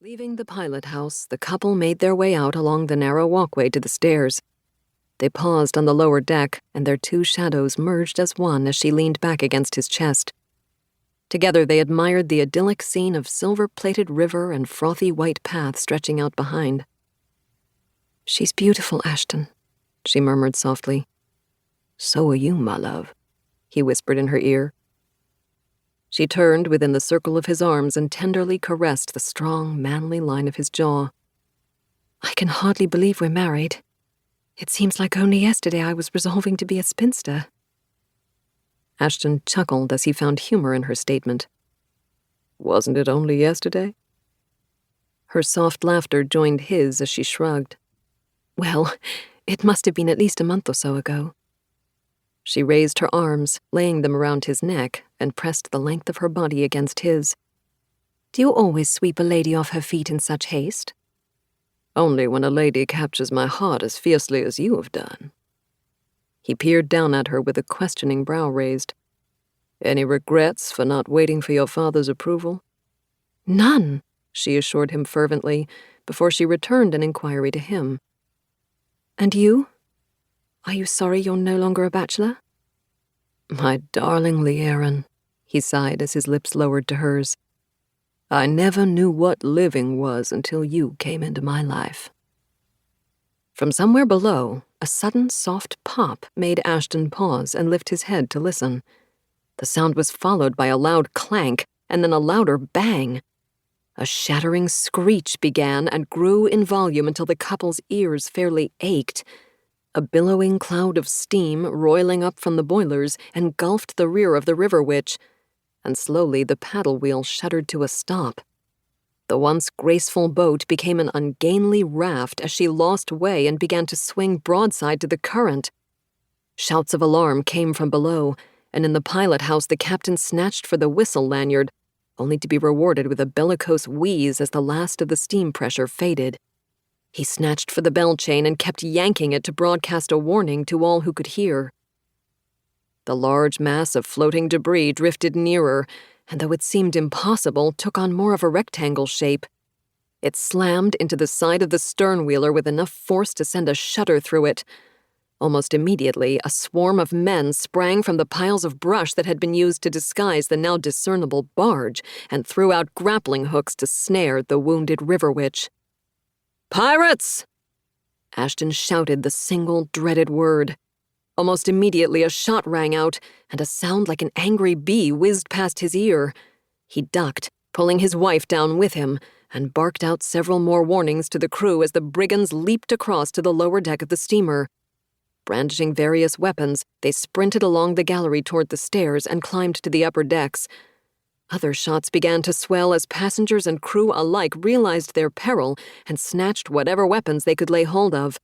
Leaving the pilot house, the couple made their way out along the narrow walkway to the stairs. They paused on the lower deck, and their two shadows merged as one as she leaned back against his chest. Together they admired the idyllic scene of silver-plated river and frothy white path stretching out behind. "She's beautiful, Ashton," she murmured softly. "So are you, my love," he whispered in her ear. She turned within the circle of his arms and tenderly caressed the strong, manly line of his jaw. "I can hardly believe we're married. It seems like only yesterday I was resolving to be a spinster." Ashton chuckled as he found humor in her statement. "Wasn't it only yesterday?" Her soft laughter joined his as she shrugged. "Well, it must have been at least a month or so ago." She raised her arms, laying them around his neck, and pressed the length of her body against his. "Do you always sweep a lady off her feet in such haste?" "Only when a lady captures my heart as fiercely as you have done." He peered down at her with a questioning brow raised. "Any regrets for not waiting for your father's approval?" "None," she assured him fervently, before she returned an inquiry to him. "And you? Are you sorry you're no longer a bachelor?" "My darling Lierin," he sighed as his lips lowered to hers. "I never knew what living was until you came into my life." From somewhere below, a sudden soft pop made Ashton pause and lift his head to listen. The sound was followed by a loud clank and then a louder bang. A shattering screech began and grew in volume until the couple's ears fairly ached. A billowing cloud of steam, roiling up from the boilers, engulfed the rear of the River Witch, and slowly the paddle wheel shuddered to a stop. The once graceful boat became an ungainly raft as she lost way and began to swing broadside to the current. Shouts of alarm came from below, and in the pilot house the captain snatched for the whistle lanyard, only to be rewarded with a bellicose wheeze as the last of the steam pressure faded. He snatched for the bell chain and kept yanking it to broadcast a warning to all who could hear. The large mass of floating debris drifted nearer, and though it seemed impossible, took on more of a rectangle shape. It slammed into the side of the sternwheeler with enough force to send a shudder through it. Almost immediately, a swarm of men sprang from the piles of brush that had been used to disguise the now discernible barge and threw out grappling hooks to snare the wounded River Witch. "Pirates!" Ashton shouted the single dreaded word. Almost immediately a shot rang out, and a sound like an angry bee whizzed past his ear. He ducked, pulling his wife down with him, and barked out several more warnings to the crew as the brigands leaped across to the lower deck of the steamer. Brandishing various weapons, they sprinted along the gallery toward the stairs and climbed to the upper decks. Other shots began to swell as passengers and crew alike realized their peril and snatched whatever weapons they could lay hold of.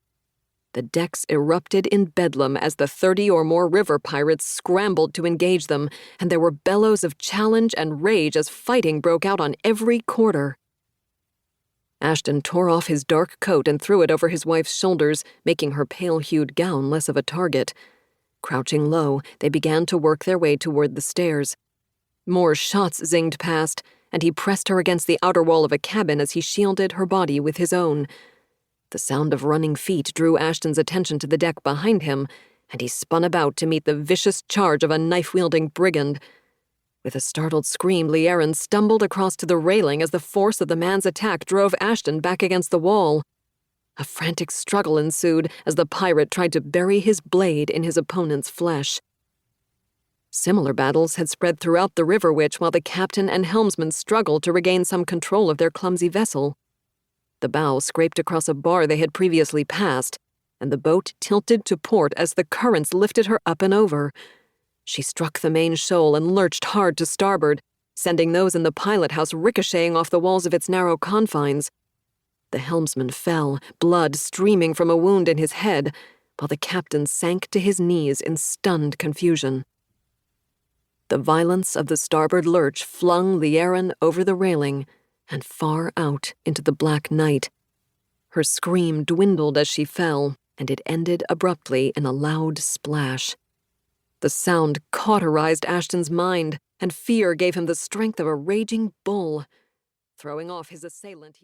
The decks erupted in bedlam as the 30 or more river pirates scrambled to engage them, and there were bellows of challenge and rage as fighting broke out on every quarter. Ashton tore off his dark coat and threw it over his wife's shoulders, making her pale-hued gown less of a target. Crouching low, they began to work their way toward the stairs. More shots zinged past, and he pressed her against the outer wall of a cabin as he shielded her body with his own. The sound of running feet drew Ashton's attention to the deck behind him, and he spun about to meet the vicious charge of a knife-wielding brigand. With a startled scream, Lierin stumbled across to the railing as the force of the man's attack drove Ashton back against the wall. A frantic struggle ensued as the pirate tried to bury his blade in his opponent's flesh. Similar battles had spread throughout the River Witch while the captain and helmsman struggled to regain some control of their clumsy vessel. The bow scraped across a bar they had previously passed, and the boat tilted to port as the currents lifted her up and over. She struck the main shoal and lurched hard to starboard, sending those in the pilot house ricocheting off the walls of its narrow confines. The helmsman fell, blood streaming from a wound in his head, while the captain sank to his knees in stunned confusion. The violence of the starboard lurch flung Lierin over the railing and far out into the black night. Her scream dwindled as she fell, and it ended abruptly in a loud splash. The sound cauterized Ashton's mind, and fear gave him the strength of a raging bull. Throwing off his assailant, he